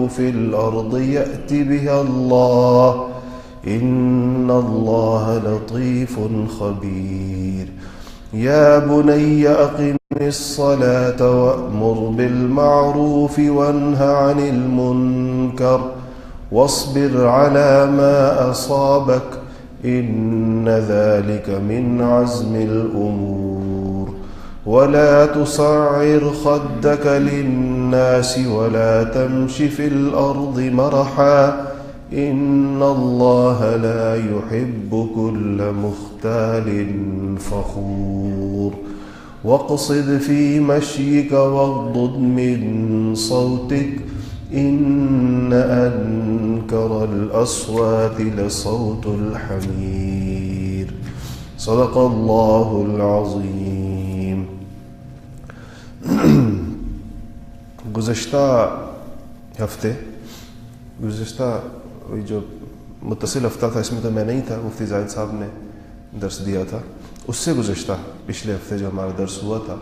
في الأرض يأت بها الله إن الله لطيف خبير يا بني أقم الصلاة وأمر بالمعروف وانه عن المنكر واصبر على ما أصابك إن ذلك من عزم الأمور ولا تصعر خدك للناس ولا تمش في الأرض مرحا إن الله لا يحب كل مختال فخور واقصد في مشيك واغضض من صوتك إن أنكر الأصوات لصوت الحمير صدق الله العظیم. گزشتہ جو متصل ہفتہ تھا اس میں تو میں نہیں تھا، مفتی زاہد صاحب نے درس دیا تھا. اس سے گزشتہ پچھلے ہفتے جو ہمارا درس ہوا تھا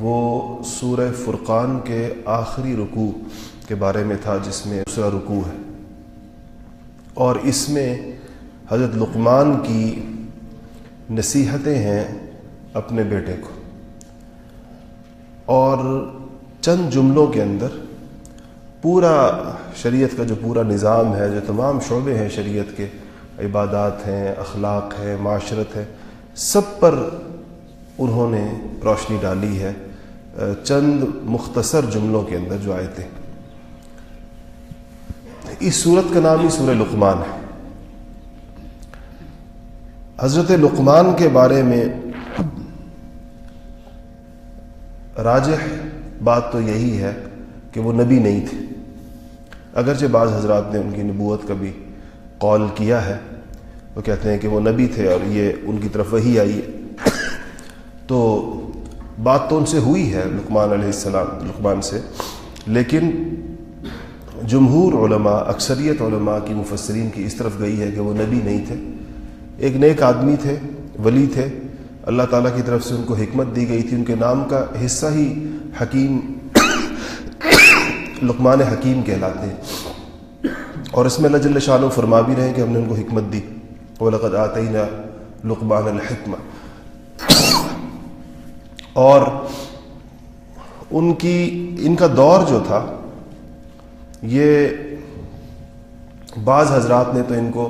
وہ سورہ فرقان کے آخری رکوع کے بارے میں تھا، جس میں دوسرا رکوع ہے، اور اس میں حضرت لقمان کی نصیحتیں ہیں اپنے بیٹے کو، اور چند جملوں کے اندر پورا شریعت کا جو پورا نظام ہے، جو تمام شعبے ہیں شریعت کے، عبادات ہیں، اخلاق ہے، معاشرت ہے، سب پر انہوں نے روشنی ڈالی ہے چند مختصر جملوں کے اندر جو آیتیں. اس سورت کا نام ہی سورہ لقمان ہے. حضرت لقمان کے بارے میں راجح بات تو یہی ہے کہ وہ نبی نہیں تھے، اگرچہ بعض حضرات نے ان کی نبوت کا بھی قول کیا ہے، وہ کہتے ہیں کہ وہ نبی تھے اور یہ ان کی طرف وحی آئی ہے. تو بات تو ان سے ہوئی ہے لقمان علیہ السلام، لقمان سے، لیکن جمہور علماء، اکثریت علماء کی، مفسرین کی اس طرف گئی ہے کہ وہ نبی نہیں تھے، ایک نیک آدمی تھے، ولی تھے. اللہ تعالیٰ کی طرف سے ان کو حکمت دی گئی تھی، ان کے نام کا حصہ ہی حکیم، لقمان حکیم کہلاتے ہیں. اور اس میں اللہ جل شانہ فرما بھی رہے ہیں کہ ہم نے ان کو حکمت دی، وَلَقَدْ آتَيْنَا لُقْمَانَ الْحِكْمَةَ. اور ان کا دور جو تھا، یہ بعض حضرات نے تو ان کو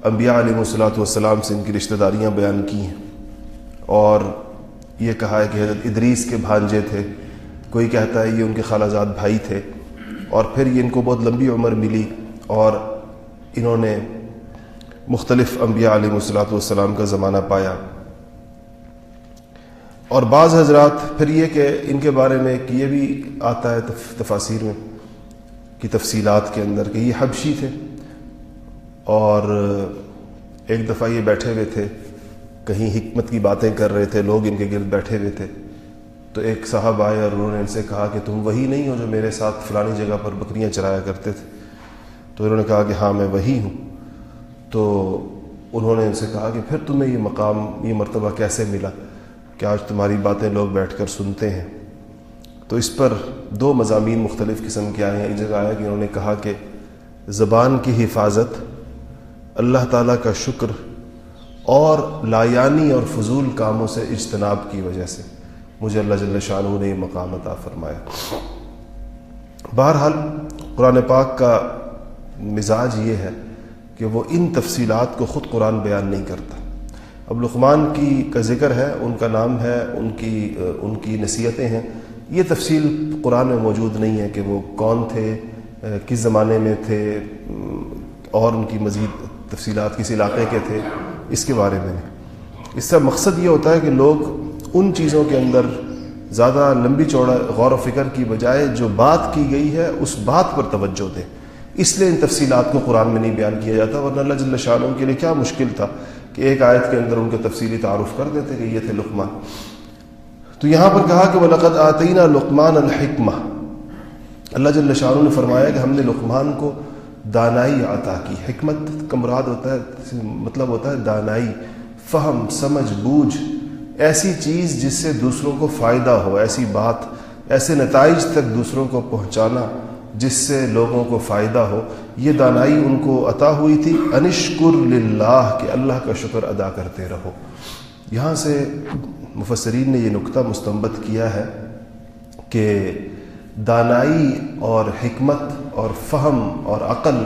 انبیاء علیہ الصلوۃ والسلام سے ان کی رشتہ داریاں بیان کی ہیں، اور یہ کہا ہے کہ حضرت ادریس کے بھانجے تھے، کوئی کہتا ہے یہ ان کے خالہ زاد بھائی تھے، اور پھر یہ ان کو بہت لمبی عمر ملی اور انہوں نے مختلف انبیاء علیہ الصلوۃ والسلام کا زمانہ پایا. اور بعض حضرات پھر یہ کہ ان کے بارے میں کہ یہ بھی آتا ہے تفاسیر میں کی تفصیلات کے اندر کہ یہ حبشی تھے، اور ایک دفعہ یہ بیٹھے ہوئے تھے کہیں حکمت کی باتیں کر رہے تھے، لوگ ان کے گرد بیٹھے ہوئے تھے، تو ایک صاحب آئے اور انہوں نے ان سے کہا کہ تم وہی نہیں ہو جو میرے ساتھ فلانی جگہ پر بکریاں چرایا کرتے تھے؟ تو انہوں نے کہا کہ ہاں میں وہی ہوں. تو انہوں نے ان سے کہا کہ پھر تمہیں یہ مقام، یہ مرتبہ کیسے ملا کہ آج تمہاری باتیں لوگ بیٹھ کر سنتے ہیں؟ تو اس پر دو مضامین مختلف قسم کے آئے ہیں. ایک جگہ آیا کہ انہوں نے کہا کہ زبان کی حفاظت، اللہ تعالیٰ کا شکر اور لایانی اور فضول کاموں سے اجتناب کی وجہ سے مجھے اللہ جل شانہ نے یہ مقام عطا فرمایا. بہرحال قرآن پاک کا مزاج یہ ہے کہ وہ ان تفصیلات کو خود قرآن بیان نہیں کرتا. اب لقمان کا ذکر ہے، ان کا نام ہے، ان کی نصیحتیں ہیں. یہ تفصیل قرآن میں موجود نہیں ہے کہ وہ کون تھے، کس زمانے میں تھے، اور ان کی مزید تفصیلات کس علاقے کے تھے، اس کے بارے میں نہیں. اس کا مقصد یہ ہوتا ہے کہ لوگ ان چیزوں کے اندر زیادہ لمبی چوڑا غور و فکر کی بجائے جو بات کی گئی ہے اس بات پر توجہ دیں. اس لیے ان تفصیلات کو قرآن میں نہیں بیان کیا جاتا، ورنہ اللہ جل شانہ کے لیے کیا مشکل تھا کہ ایک آیت کے اندر ان کے تفصیلی تعارف کر دیتے کہ یہ تھے لقمان. تو یہاں پر کہا کہ وَلَقَدْ آتَيْنَا لُقْمَانَ الْحِكْمَةَ. اللہ جل شانہ نے فرمایا کہ ہم نے لقمان کو دانائی عطا کی. حکمت کا مراد ہوتا ہے، مطلب ہوتا ہے دانائی، فہم، سمجھ، بوجھ، ایسی چیز جس سے دوسروں کو فائدہ ہو، ایسی بات، ایسے نتائج تک دوسروں کو پہنچانا جس سے لوگوں کو فائدہ ہو، یہ دانائی ان کو عطا ہوئی تھی۔ انشکر للہ، کہ اللہ کا شکر ادا کرتے رہو۔ یہاں سے مفسرین نے یہ نقطہ مستنبط کیا ہے کہ دانائی اور حکمت اور فہم اور عقل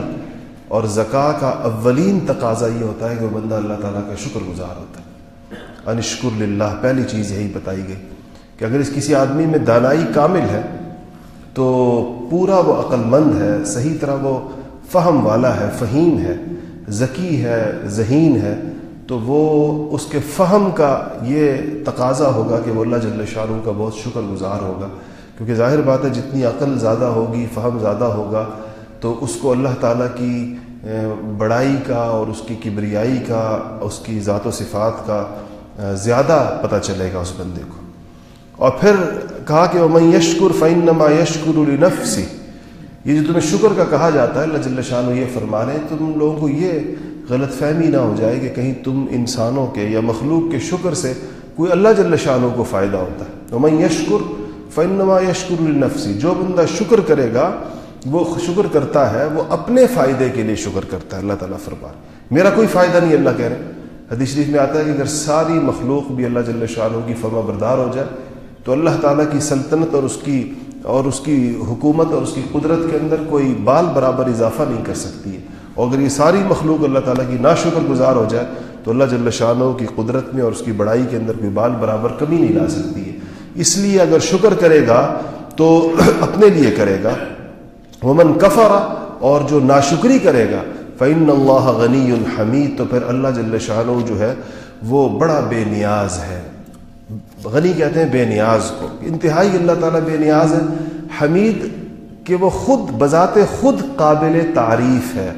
اور ذکا کا اولین تقاضا یہ ہوتا ہے کہ وہ بندہ اللہ تعالیٰ کا شکر گزار ہوتا ہے۔ انشکر للہ، پہلی چیز یہی بتائی گئی کہ اگر اس کسی آدمی میں دانائی کامل ہے تو پورا وہ عقل مند ہے، صحیح طرح وہ فہم والا ہے، فہیم ہے، ذکی ہے، ذہین ہے، تو وہ اس کے فہم کا یہ تقاضا ہوگا کہ وہ اللہ جل شانہ کا بہت شکر گزار ہوگا، کیونکہ ظاہر بات ہے جتنی عقل زیادہ ہوگی، فہم زیادہ ہوگا، تو اس کو اللہ تعالیٰ کی بڑائی کا اور اس کی کبریائی کا، اس کی ذات و صفات کا زیادہ پتہ چلے گا اس بندے کو۔ اور پھر کہا کہ وَمَن يَشْكُرْ فَإِنَّمَا يَشْكُرُ لِنَفْسِهِ، یہ جو تمہیں شکر کا کہا جاتا ہے، اللہ جل شانہ یہ فرما رہے ہیں تم لوگوں کو یہ غلط فہمی نہ ہو جائے کہ کہیں تم انسانوں کے یا مخلوق کے شکر سے کوئی اللہ جل شانہ کو فائدہ ہوتا ہے۔ وَمَن يَشْكُرْ فَإِنَّمَا يَشْكُرُ لِنَفْسِهِ، جو بندہ شکر کرے گا وہ شکر کرتا ہے، وہ اپنے فائدے کے لیے شکر کرتا ہے۔ اللہ تعالیٰ فرما میرا کوئی فائدہ نہیں، اللہ کہہ رہے ہیں۔ حدیث شریف میں آتا ہے کہ اگر ساری مخلوق بھی اللہ جل شانہ کی فرما بردار ہو جائے تو اللہ تعالیٰ کی سلطنت اور اس کی حکومت اور اس کی قدرت کے اندر کوئی بال برابر اضافہ نہیں کر سکتی ہے، اور اگر یہ ساری مخلوق اللہ تعالیٰ کی ناشکر گزار ہو جائے تو اللہ جل شانہ کی قدرت میں اور اس کی بڑائی کے اندر کوئی بال برابر کمی نہیں لا سکتی ہے۔ اس لیے اگر شکر کرے گا تو اپنے لیے کرے گا۔ ومن کفر، اور جو ناشکری کرے گا، فإن اللہ غنی حمید، تو پھر اللہ جل شانہ جو ہے وہ بڑا بے نیاز ہے۔ غنی کہتے ہیں بے نیاز کو، انتہائی اللہ تعالیٰ بے نیاز ہے۔ حمید کہ وہ خود بذات خود قابل تعریف ہے،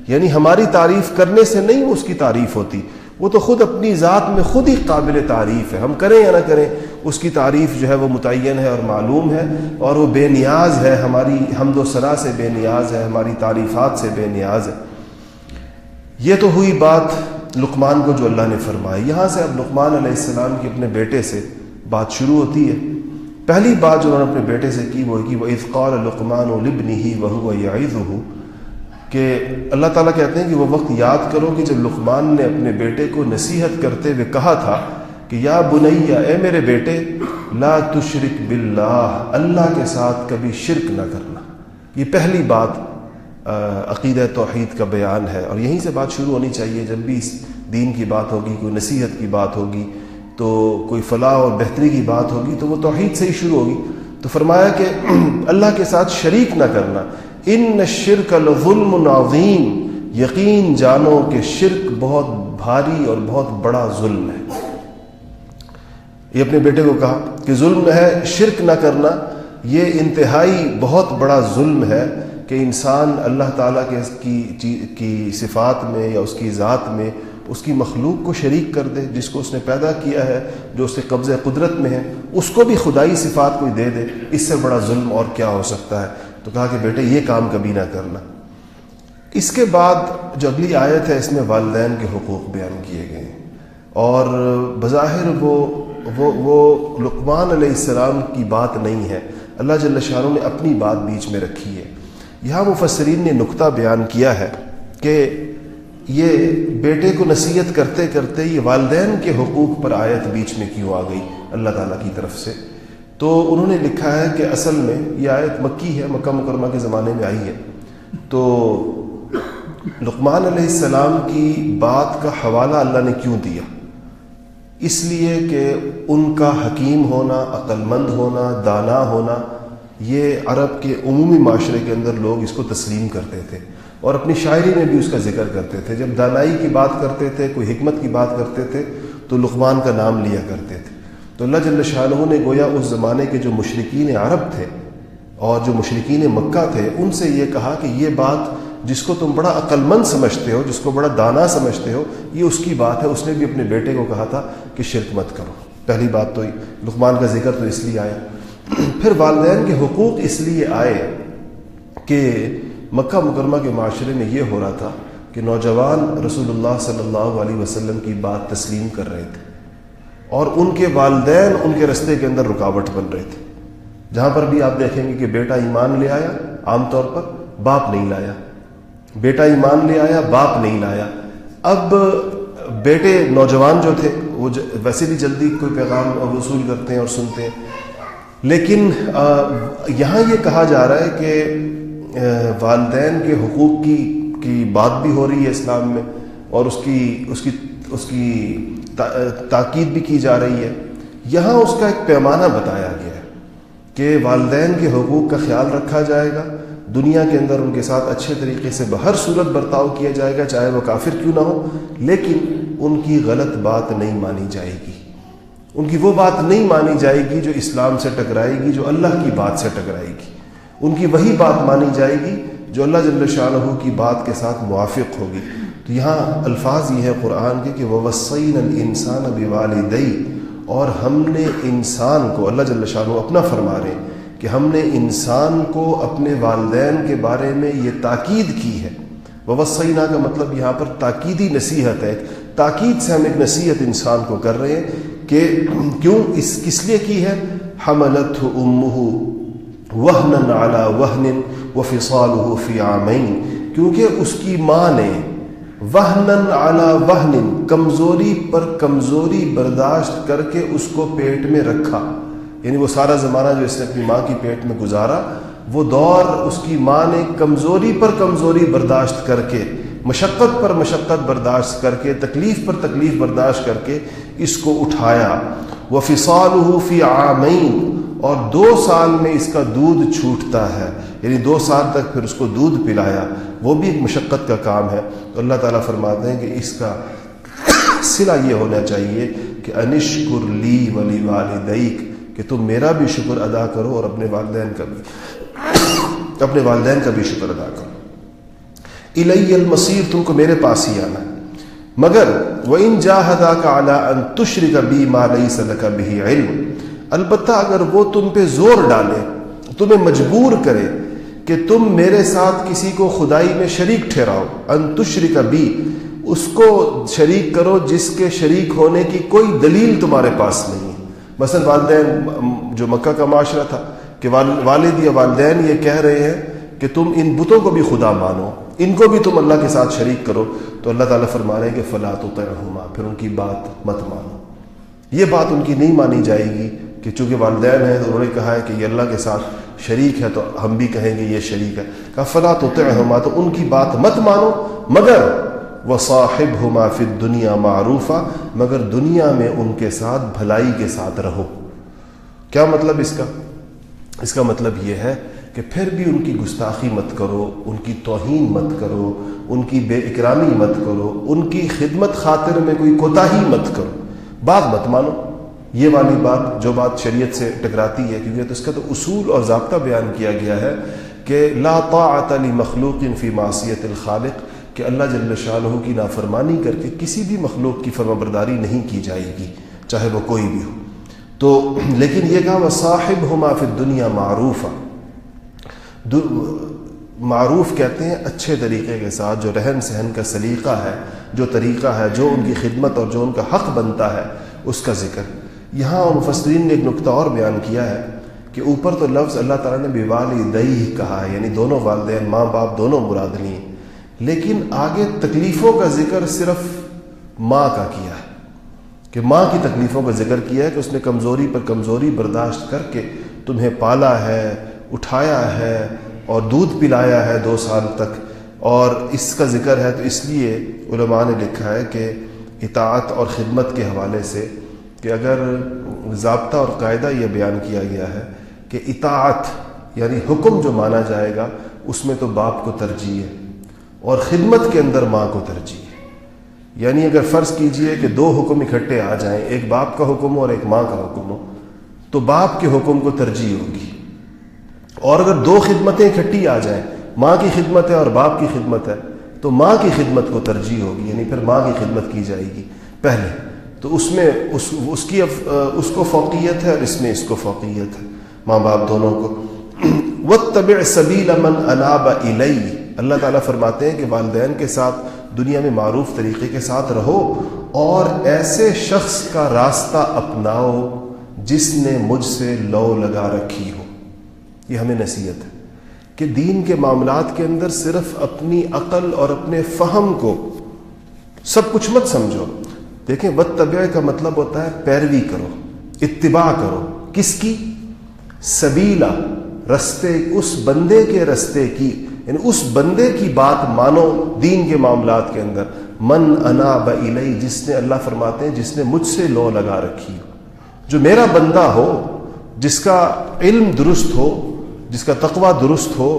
یعنی ہماری تعریف کرنے سے نہیں اس کی تعریف ہوتی، وہ تو خود اپنی ذات میں خود ہی قابل تعریف ہے، ہم کریں یا نہ کریں اس کی تعریف جو ہے وہ متعین ہے اور معلوم ہے، اور وہ بے نیاز ہے، ہماری حمد و ثنا سے بے نیاز ہے، ہماری تعریفات سے بے نیاز ہے۔ یہ تو ہوئی بات لقمان کو جو اللہ نے فرمائی۔ یہاں سے اب لقمان علیہ السلام کی اپنے بیٹے سے بات شروع ہوتی ہے۔ پہلی بات جو انہوں نے اپنے بیٹے سے کی وہ کی وَإِذْ قَالَ لُقْمَانُ لِابْنِهِ وَهُوَ يَعِظُهُ، کہ اللہ تعالیٰ کہتے ہیں کہ وہ وقت یاد کرو کہ جب لقمان نے اپنے بیٹے کو نصیحت کرتے ہوئے کہا تھا کہ یا بنیا، اے میرے بیٹے، لا تشرک باللہ، اللہ کے ساتھ کبھی شرک نہ کرنا۔ یہ پہلی بات عقیدہ توحید کا بیان ہے، اور یہیں سے بات شروع ہونی چاہیے۔ جب بھی اس دین کی بات ہوگی، کوئی نصیحت کی بات ہوگی، تو کوئی فلاح اور بہتری کی بات ہوگی تو وہ توحید سے ہی شروع ہوگی۔ تو فرمایا کہ اللہ کے ساتھ شریک نہ کرنا۔ ان الشرک لظلم عظیم، یقین جانو کہ شرک بہت بھاری اور بہت بڑا ظلم ہے۔ یہ اپنے بیٹے کو کہا کہ ظلم ہے، شرک نہ کرنا، یہ انتہائی بہت بڑا ظلم ہے کہ انسان اللہ تعالیٰ کی صفات میں یا اس کی ذات میں اس کی مخلوق کو شریک کر دے، جس کو اس نے پیدا کیا ہے، جو اس کے قبضہ قدرت میں ہے، اس کو بھی خدائی صفات کوئی دے دے۔ اس سے بڑا ظلم اور کیا ہو سکتا ہے؟ تو کہا کہ بیٹے یہ کام کبھی نہ کرنا۔ اس کے بعد جو اگلی آیت ہے اس میں والدین کے حقوق بیان کیے گئے ہیں، اور بظاہر وہ لقمان علیہ السلام کی بات نہیں ہے، اللہ جل شانہ نے اپنی بات بیچ میں رکھی ہے۔ یہاں مفسرین نے نقطہ بیان کیا ہے کہ یہ بیٹے کو نصیحت کرتے کرتے یہ والدین کے حقوق پر آیت بیچ میں کیوں آ گئی اللہ تعالیٰ کی طرف سے؟ تو انہوں نے لکھا ہے کہ اصل میں یہ آیت مکی ہے، مکہ مکرمہ کے زمانے میں آئی ہے۔ تو لقمان علیہ السلام کی بات کا حوالہ اللہ نے کیوں دیا؟ اس لیے کہ ان کا حکیم ہونا، عقل مند ہونا، دانا ہونا، یہ عرب کے عمومی معاشرے کے اندر لوگ اس کو تسلیم کرتے تھے، اور اپنی شاعری میں بھی اس کا ذکر کرتے تھے۔ جب دانائی کی بات کرتے تھے، کوئی حکمت کی بات کرتے تھے تو لقمان کا نام لیا کرتے تھے۔ تو اللہ جل شانہ نے گویا اس زمانے کے جو مشرکین عرب تھے اور جو مشرکین مکہ تھے ان سے یہ کہا کہ یہ بات جس کو تم بڑا عقل مند سمجھتے ہو، جس کو بڑا دانا سمجھتے ہو، یہ اس کی بات ہے۔ اس نے بھی اپنے بیٹے کو کہا تھا کہ شرک مت کرو۔ پہلی بات تو لقمان کا ذکر تو اس لیے آیا۔ پھر والدین کے حقوق اس لیے آئے کہ مکہ مکرمہ کے معاشرے میں یہ ہو رہا تھا کہ نوجوان رسول اللہ صلی اللہ علیہ وسلم کی بات تسلیم کر رہے تھے، اور ان کے والدین ان کے رستے کے اندر رکاوٹ بن رہے تھے۔ جہاں پر بھی آپ دیکھیں گے کہ بیٹا ایمان لے آیا، عام طور پر باپ نہیں لایا، بیٹا ایمان لے آیا، باپ نہیں لایا. اب بیٹے نوجوان جو تھے وہ ویسے بھی جلدی کوئی پیغام وصول کرتے ہیں اور سنتے ہیں، لیکن یہاں یہ کہا جا رہا ہے کہ والدین کے حقوق کی بات بھی ہو رہی ہے اسلام میں، اور اس کی تاکید بھی کی جا رہی ہے. یہاں اس کا ایک پیمانہ بتایا گیا ہے کہ والدین کے حقوق کا خیال رکھا جائے گا، دنیا کے اندر ان کے ساتھ اچھے طریقے سے بہر صورت برتاؤ کیا جائے گا، چاہے وہ کافر کیوں نہ ہو، لیکن ان کی غلط بات نہیں مانی جائے گی. ان کی وہ بات نہیں مانی جائے گی جو اسلام سے ٹکرائے گی، جو اللہ کی بات سے ٹکرائے گی. ان کی وہی بات مانی جائے گی جو اللہ جل شانہ کی بات کے ساتھ موافق ہوگی. تو یہاں الفاظ یہ ہے قرآن کے کہ وَوَصَّيْنَا الْإِنسَانَ بِوَالِدَيْهِ، اور ہم نے انسان کو، اللہ جل شانہ اپنا فرما رہے ہیں کہ ہم نے انسان کو اپنے والدین کے بارے میں یہ تاکید کی ہے. وَوَصَّيْنَا کا مطلب یہاں پر تاکیدی نصیحت ہے، تاکید سے ہم ایک نصیحت انسان کو کر رہے ہیں کہ کیوں، کس لیے کی ہے؟ حملتہ امہ وہنا علی وہن وفصالہ فی عامین، کیونکہ اس کی ماں نے وہنن علی وہن، کمزوری پر کمزوری برداشت کر کے اس کو پیٹ میں رکھا. یعنی وہ سارا زمانہ جو اس نے اپنی ماں کی پیٹ میں گزارا، وہ دور اس کی ماں نے کمزوری پر کمزوری برداشت کر کے، مشقت پر مشقت برداشت کر کے، تکلیف پر تکلیف برداشت کر کے اس کو اٹھایا. وفصالہ فی عامین، اور 2 سال میں اس کا دودھ چھوٹتا ہے، یعنی 2 سال تک پھر اس کو دودھ پلایا، وہ بھی ایک مشقت کا کام ہے. تو اللہ تعالیٰ فرماتے ہیں کہ اس کا صلہ یہ ہونا چاہیے کہ انشکر لی ولی والدیک، کہ تم میرا بھی شکر ادا کرو اور اپنے والدین کا بھی شکر ادا کرو. الی المصیر، تم کو میرے پاس ہی آنا. مگر وَإِن جَاهَدَاكَ عَلَىٰ أَن تُشْرِكَ بِي مَا لَيْسَ لَكَ بِهِ عِلْمٌ، البتہ اگر وہ تم پہ زور ڈالے، تمہیں مجبور کرے کہ تم میرے ساتھ کسی کو خدائی میں شریک ٹھہراؤ، ان تشرک بی، اس کو شریک کرو جس کے شریک ہونے کی کوئی دلیل تمہارے پاس نہیں ہے. مثلا والدین، جو مکہ کا معاشرہ تھا کہ والد یا والدین یہ کہہ رہے ہیں کہ تم ان بتوں کو بھی خدا مانو، ان کو بھی تم اللہ کے ساتھ شریک کرو، تو اللہ تعالیٰ فرما رہے ہیں کہ فلا تطعہما، پھر ان کی بات مت مانو. یہ بات ان کی نہیں مانی جائے گی کہ چونکہ والدین ہیں تو انہوں نے کہا ہے کہ یہ اللہ کے ساتھ شریک ہے تو ہم بھی کہیں گے یہ شریک ہے. کہا فلا تطعہما، تو ان کی بات مت مانو، مگر وصاحبہما فی الدنیا معروفا، مگر دنیا میں ان کے ساتھ بھلائی کے ساتھ رہو. کیا مطلب اس کا؟ اس کا مطلب یہ ہے کہ پھر بھی ان کی گستاخی مت کرو، ان کی توہین مت کرو، ان کی بے اکرامی مت کرو، ان کی خدمت خاطر میں کوئی کوتاہی مت کرو، بات مت مانو. یہ والی بات جو بات شریعت سے ٹکراتی ہے، کیونکہ تو اس کا تو اصول اور ضابطہ بیان کیا گیا ہے کہ لا طاعت لمخلوق فی معصیت الخالق، کہ اللہ جل شانہ کی نافرمانی کر کے کسی بھی مخلوق کی فرمانبرداری نہیں کی جائے گی، چاہے وہ کوئی بھی ہو. تو لیکن یہ کہا وصاحبہما فی الدنیا معروفا، معروف کہتے ہیں اچھے طریقے کے ساتھ، جو رہن سہن کا سلیقہ ہے، جو طریقہ ہے، جو ان کی خدمت اور جو ان کا حق بنتا ہے اس کا ذکر. یہاں مفسرین نے ایک نکتہ اور بیان کیا ہے کہ اوپر تو لفظ اللہ تعالیٰ نے بوالدیہ کہا ہے، یعنی دونوں والدین، ماں باپ دونوں مراد نہیں ہیں، لیکن آگے تکلیفوں کا ذکر صرف ماں کا کیا ہے، کہ ماں کی تکلیفوں کا ذکر کیا ہے کہ اس نے کمزوری پر کمزوری برداشت کر کے تمہیں پالا ہے، اٹھایا ہے اور دودھ پلایا ہے 2 سال تک. اور اس کا ذکر ہے تو اس لیے علماء نے لکھا ہے کہ اطاعت اور خدمت کے حوالے سے کہ اگر ضابطہ اور قاعدہ یہ بیان کیا گیا ہے کہ اطاعت یعنی حکم جو مانا جائے گا اس میں تو باپ کو ترجیح ہے، اور خدمت کے اندر ماں کو ترجیح ہے. یعنی اگر فرض کیجئے کہ 2 حکم اکٹھے آ جائیں، ایک باپ کا حکم ہو اور ایک ماں کا حکم ہو، تو باپ کے حکم کو ترجیح ہوگی. اور اگر 2 خدمتیں اکٹھی آ جائیں، ماں کی خدمت ہے اور باپ کی خدمت ہے، تو ماں کی خدمت کو ترجیح ہوگی، یعنی پھر ماں کی خدمت کی جائے گی پہلے. تو اس میں اس کو فوقیت ہے اور اس میں اس کو فوقیت ہے، ماں باپ دونوں کو. واتبع سبیل من اناب الی، اللہ تعالیٰ فرماتے ہیں کہ والدین کے ساتھ دنیا میں معروف طریقے کے ساتھ رہو، اور ایسے شخص کا راستہ اپناؤ جس نے مجھ سے لو لگا رکھی ہو. یہ ہمیں نصیحت ہے کہ دین کے معاملات کے اندر صرف اپنی عقل اور اپنے فہم کو سب کچھ مت سمجھو. دیکھیں واتبع کا مطلب ہوتا ہے پیروی کرو، اتباع کرو. کس کی؟ سبیلا، رستے، اس بندے کے رستے کی، یعنی اس بندے کی بات مانو دین کے معاملات کے اندر. من اناب الی، جس نے، اللہ فرماتے ہیں جس نے مجھ سے لو لگا رکھی ہو، جو میرا بندہ ہو، جس کا علم درست ہو، جس کا تقوی درست ہو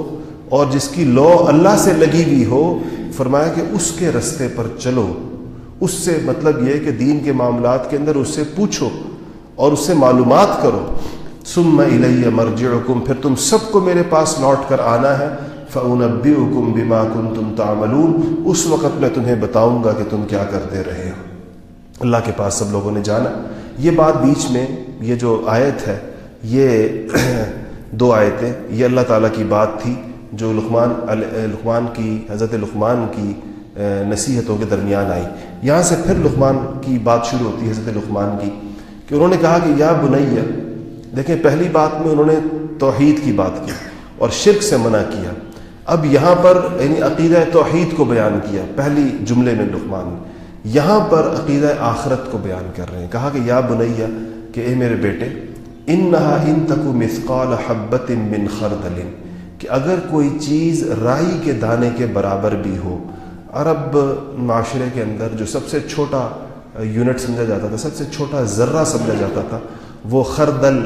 اور جس کی لو اللہ سے لگی ہوئی ہو، فرمایا کہ اس کے رستے پر چلو. اس سے مطلب یہ کہ دین کے معاملات کے اندر اس سے پوچھو اور اس سے معلومات کرو. ثم الی مرجعکم، پھر تم سب کو میرے پاس لوٹ کر آنا ہے. فانبئکم بما کنتم تعملون، اس وقت میں تمہیں بتاؤں گا کہ تم کیا کرتے رہے ہو. اللہ کے پاس سب لوگوں نے جانا. یہ بات بیچ میں یہ جو آیت ہے، یہ 2 آیتیں، یہ اللہ تعالیٰ کی بات تھی جو لقمان کی، حضرت لقمان کی نصیحتوں کے درمیان آئی. یہاں سے پھر لقمان کی بات شروع ہوتی ہے، حضرت لقمان کی، کہ انہوں نے کہا کہ یا بنیہ. دیکھیں پہلی بات میں انہوں نے توحید کی بات کی اور شرک سے منع کیا. اب یہاں پر یعنی عقیدہ توحید کو بیان کیا پہلی جملے میں لقمان نے. یہاں پر عقیدہ آخرت کو بیان کر رہے ہیں. کہا کہ یا بنیہ، کہ اے میرے بیٹے، انہا ان تک مثقال حبۃ من خردل، کہ اگر کوئی چیز رائی کے دانے کے برابر بھی ہو. عرب معاشرے کے اندر جو سب سے چھوٹا یونٹ سمجھا جاتا تھا، سب سے چھوٹا ذرہ سمجھا جاتا تھا، وہ خردل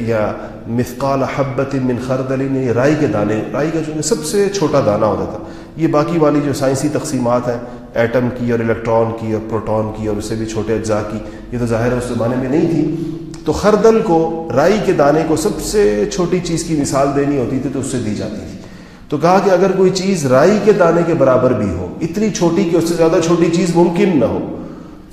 یا مثقال حبۃ من خردل، یعنی رائی کے دانے، رائی کا جو سب سے چھوٹا دانہ ہوتا تھا. یہ باقی والی جو سائنسی تقسیمات ہیں، ایٹم کی اور الیکٹران کی اور پروٹون کی اور اس سے بھی چھوٹے اجزاء کی، یہ تو ظاہر ہے اس زمانے میں نہیں تھی. تو خردل کو، رائی کے دانے کو سب سے چھوٹی چیز کی مثال دینی ہوتی تھی تو اس سے دی جاتی تھی. تو کہا کہ اگر کوئی چیز رائی کے دانے کے برابر بھی ہو، اتنی چھوٹی کہ اس سے زیادہ چھوٹی چیز ممکن نہ ہو،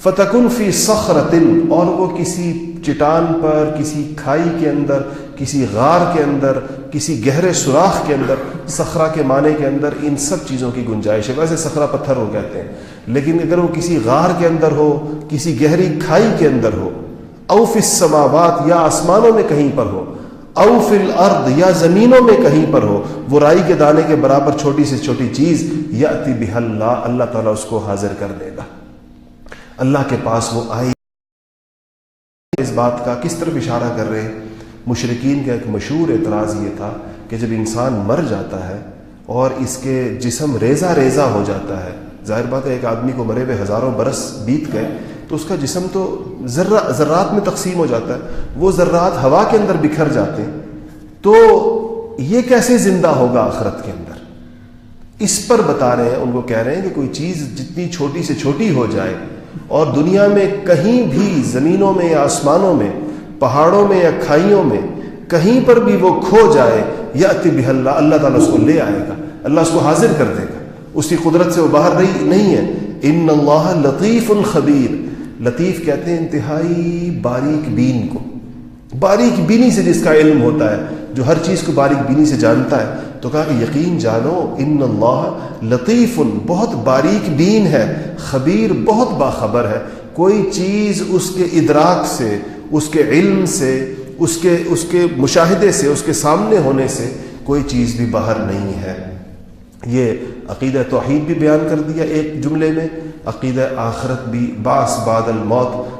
فتکن فی صخرۃ، اور وہ کسی چٹان پر، کسی کھائی کے اندر، کسی غار کے اندر، کسی گہرے سوراخ کے اندر. صخرہ کے معنی کے اندر ان سب چیزوں کی گنجائش ہے. ویسے صخرہ پتھر ہو کہتے ہیں، لیکن اگر وہ کسی غار کے اندر ہو، کسی گہری کھائی کے اندر ہو، او فی السماوات، یا آسمانوں میں کہیں پر ہو، او فی الارض، یا زمینوں میں کہیں پر ہو، وہ رائی کے دانے کے برابر چھوٹی سے چھوٹی چیز، یأتی بہا اللہ، اللہ تعالیٰ اس کو حاضر کر دے گا. اللہ کے پاس وہ آئی. اس بات کا کس طرف اشارہ کر رہے ہیں؟ مشرکین کا ایک مشہور اعتراض یہ تھا کہ جب انسان مر جاتا ہے اور اس کے جسم ریزہ ریزہ ہو جاتا ہے، ظاہر بات ہے ایک آدمی کو مرے ہوئے ہزاروں برس بیت گئے تو اس کا جسم تو ذرات میں تقسیم ہو جاتا ہے، وہ ذرات ہوا کے اندر بکھر جاتے ہیں. تو یہ کیسے زندہ ہوگا آخرت کے اندر؟ اس پر بتا رہے ہیں، ان کو کہہ رہے ہیں کہ کوئی چیز جتنی چھوٹی سے چھوٹی ہو جائے اور دنیا میں کہیں بھی، زمینوں میں یا آسمانوں میں، پہاڑوں میں یا کھائیوں میں، کہیں پر بھی وہ کھو جائے، یأتی بہا اللہ، اللہ تعالیٰ اس کو لے آئے گا، اللہ اس کو حاضر کر دے گا. اس کی قدرت سے وہ باہر نہیں ہے. ان اللہ لطیف خبیر، لطیف کہتے ہیں انتہائی باریک بین کو، باریک بینی سے جس کا علم ہوتا ہے، جو ہر چیز کو باریک بینی سے جانتا ہے. تو کہا کہ یقین جانو ان اللہ لطیف، بہت باریک بین ہے، خبیر، بہت باخبر ہے. کوئی چیز اس کے ادراک سے، اس کے علم سے، اس کے مشاہدے سے، اس کے سامنے ہونے سے کوئی چیز بھی باہر نہیں ہے. یہ عقیدہ توحید بھی بیان کر دیا ایک جملے میں، عقیدہ آخرت بھی، بعث بعد الموت